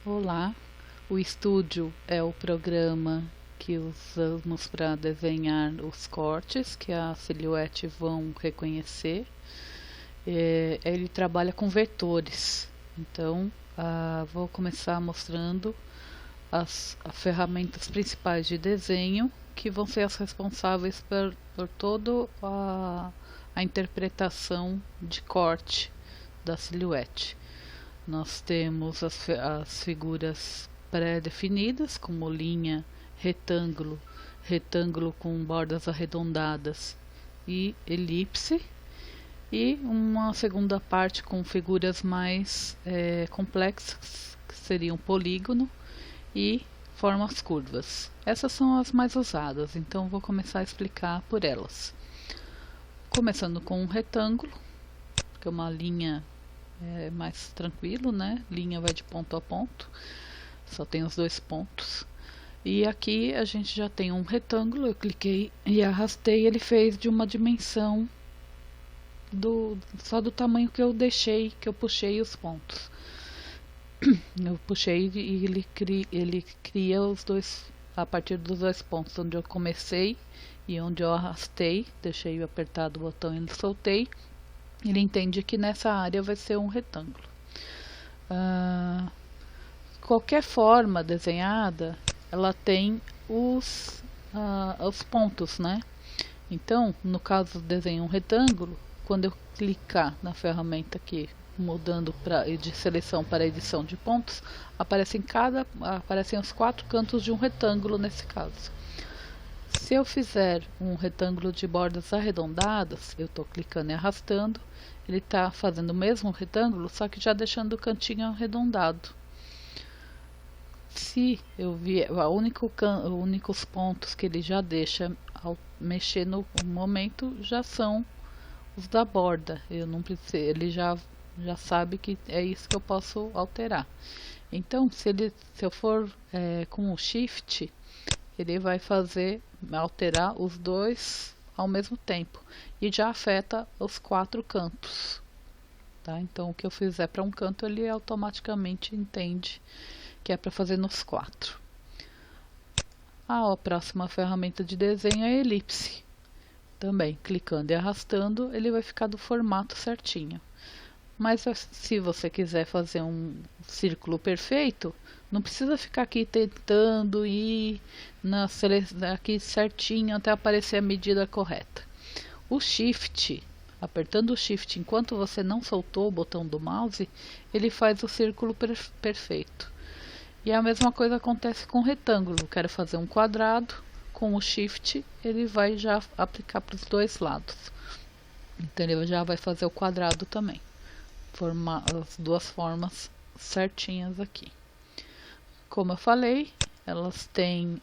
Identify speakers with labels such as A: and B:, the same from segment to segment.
A: Olá, o estúdio é o programa que usamos para desenhar os cortes que a silhuete vão reconhecer. Ele trabalha com vetores, então vou começar mostrando as ferramentas principais de desenho que vão ser as responsáveis por toda a interpretação de corte da silhuete. Nós temos as figuras pré-definidas, como linha, retângulo, retângulo com bordas arredondadas e elipse, e uma segunda parte com figuras mais complexas, que seriam polígono e formas curvas. Essas são as mais usadas, então vou começar a explicar por elas. Começando com um retângulo, que é uma linha mais tranquilo, né? Linha vai de ponto a ponto, só tem os dois pontos. E aqui a gente já tem um retângulo, eu cliquei e arrastei, ele fez de uma dimensão só do tamanho que eu deixei, que eu puxei os pontos. Eu puxei e ele cria os dois, a partir dos dois pontos onde eu comecei e onde eu arrastei, deixei apertado o botão e soltei. Ele entende que nessa área vai ser um retângulo. Qualquer forma desenhada, ela tem os pontos, né? Então, no caso do desenho um retângulo, quando eu clicar na ferramenta aqui, mudando de seleção para edição de pontos, aparecem os 4 cantos de um retângulo nesse caso. Se eu fizer um retângulo de bordas arredondadas, eu estou clicando e arrastando, ele está fazendo o mesmo retângulo, só que já deixando o cantinho arredondado. Se eu vier, únicos pontos que ele já deixa ao mexer no momento já são os da borda. Eu não preciso, ele já sabe que é isso que eu posso alterar. Então, se eu for com o Shift, ele vai alterar os dois ao mesmo tempo e já afeta os 4 cantos, tá? Então o que eu fizer para um canto ele automaticamente entende que é para fazer nos 4. A próxima ferramenta de desenho é a elipse. Também clicando e arrastando ele vai ficar do formato certinho. Mas se você quiser fazer um círculo perfeito, não precisa ficar aqui tentando ir aqui certinho até aparecer a medida correta. O Shift, apertando o Shift enquanto você não soltou o botão do mouse, ele faz o círculo perfeito. E a mesma coisa acontece com o retângulo. Quero fazer um quadrado, com o Shift ele vai já aplicar para os dois lados. Então ele já vai fazer o quadrado também. Formar as duas formas certinhas aqui. Como eu falei, elas têm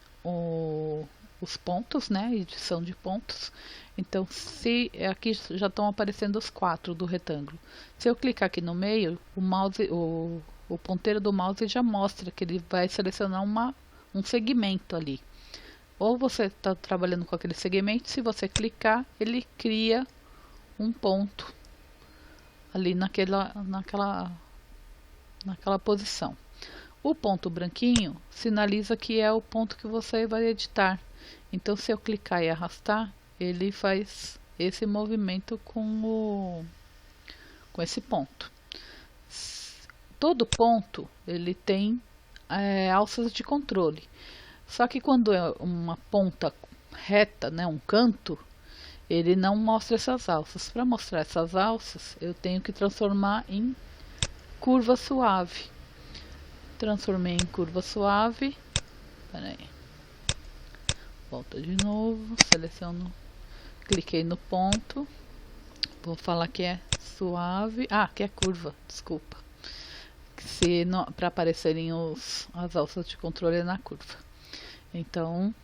A: os pontos, né? Edição de pontos. Então, se aqui já estão aparecendo os 4 do retângulo. Se eu clicar aqui no meio, o ponteiro do mouse já mostra que ele vai selecionar um segmento ali. Ou você está trabalhando com aquele segmento, se você clicar, ele cria um ponto ali naquela posição. O ponto branquinho sinaliza que é o ponto que você vai editar. Então, se eu clicar e arrastar, ele faz esse movimento com esse ponto. Todo ponto ele tem alças de controle. Só que quando é uma ponta reta, né, um canto, ele não mostra essas alças. Para mostrar essas alças, eu tenho que transformar em curva suave. Transformei em curva suave. Peraí. Volta de novo. Seleciono. Cliquei no ponto. Vou falar que é suave. Que é curva. Desculpa. Para aparecerem as alças de controle na curva. Então,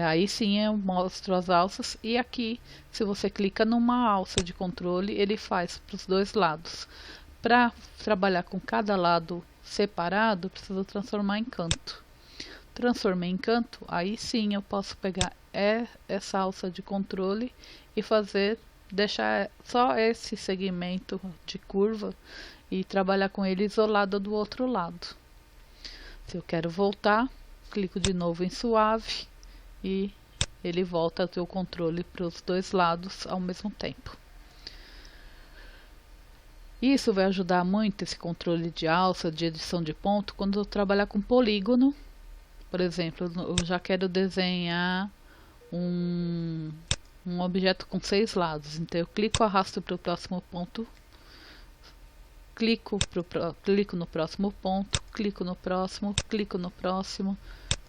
A: aí sim eu mostro as alças. E aqui, se você clica numa alça de controle, ele faz para os dois lados. Para trabalhar com cada lado separado, preciso transformar em canto. Transformei em canto, aí sim eu posso pegar essa alça de controle e deixar só esse segmento de curva e trabalhar com ele isolado do outro lado. Se eu quero voltar, clico de novo em suave e ele volta a ter o controle para os dois lados ao mesmo tempo. Isso vai ajudar muito esse controle de alça, de edição de ponto, quando eu trabalhar com polígono. Por exemplo, eu já quero desenhar um objeto com 6 lados. Então eu clico, arrasto para o próximo ponto, clico no próximo ponto, clico no próximo,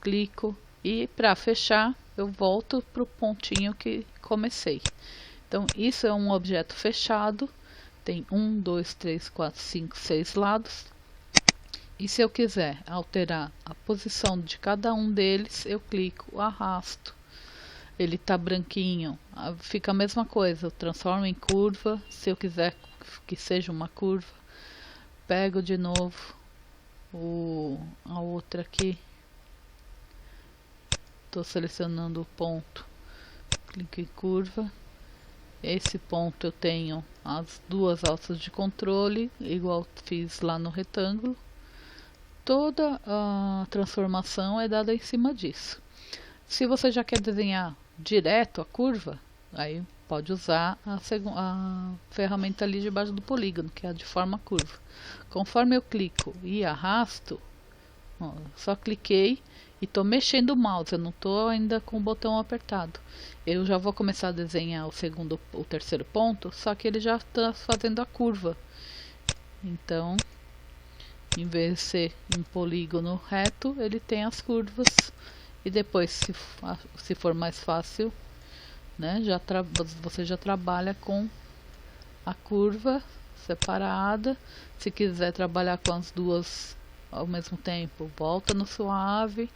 A: clico e para fechar eu volto para o pontinho que comecei. Então isso é um objeto fechado, tem 1, 2, 3, 4, 5, 6 lados. E se eu quiser alterar a posição de cada um deles, eu clico, arrasto. Ele tá branquinho, fica a mesma coisa, eu transformo em curva. Se eu quiser que seja uma curva, pego de novo a outra aqui, estou selecionando o ponto, clico em curva. Esse ponto eu tenho as duas alças de controle, igual fiz lá no retângulo. Toda a transformação é dada em cima disso. Se você já quer desenhar direto a curva, aí pode usar a ferramenta ali debaixo do polígono, que é a de forma curva. Conforme eu clico e arrasto, ó, só cliquei e estou mexendo o mouse, eu não estou ainda com o botão apertado. Eu já vou começar a desenhar o terceiro ponto, só que ele já está fazendo a curva. Então, em vez de ser um polígono reto, ele tem as curvas. E depois, se for mais fácil, né, você já trabalha com a curva separada. Se quiser trabalhar com as duas ao mesmo tempo, volta no suave,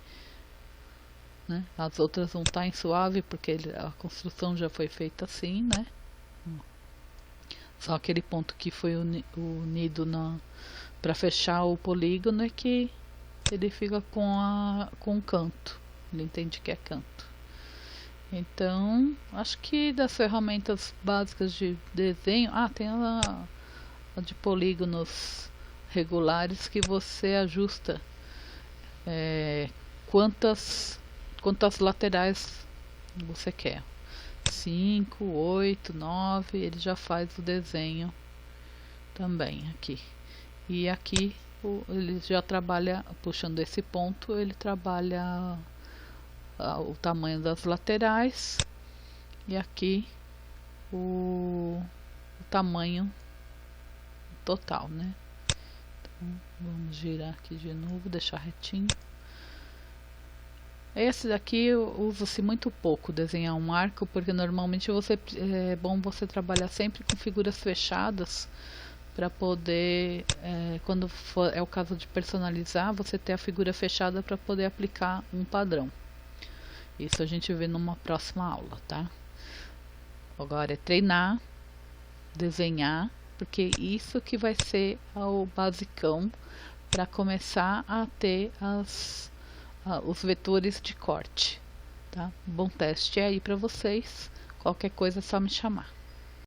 A: né? As outras vão estar em suave porque a construção já foi feita assim, né? Só aquele ponto que foi unido para fechar o polígono é que ele fica com o canto. Ele entende que é canto. Então, acho que das ferramentas básicas de desenho, tem a de polígonos regulares que você ajusta quantas laterais você quer. 5, 8, 9, ele já faz o desenho também aqui. E aqui ele já trabalha, puxando esse ponto, ele trabalha o tamanho das laterais e aqui o tamanho total, né? Então, vamos girar aqui de novo, deixar retinho. Esse daqui usa-se muito pouco, desenhar um arco, porque normalmente é bom você trabalhar sempre com figuras fechadas para poder, quando é o caso de personalizar, você ter a figura fechada para poder aplicar um padrão. Isso a gente vê numa próxima aula, tá? Agora é treinar, desenhar, porque isso que vai ser o basicão para começar a ter os vetores de corte, tá? Bom teste aí para vocês. Qualquer coisa é só me chamar.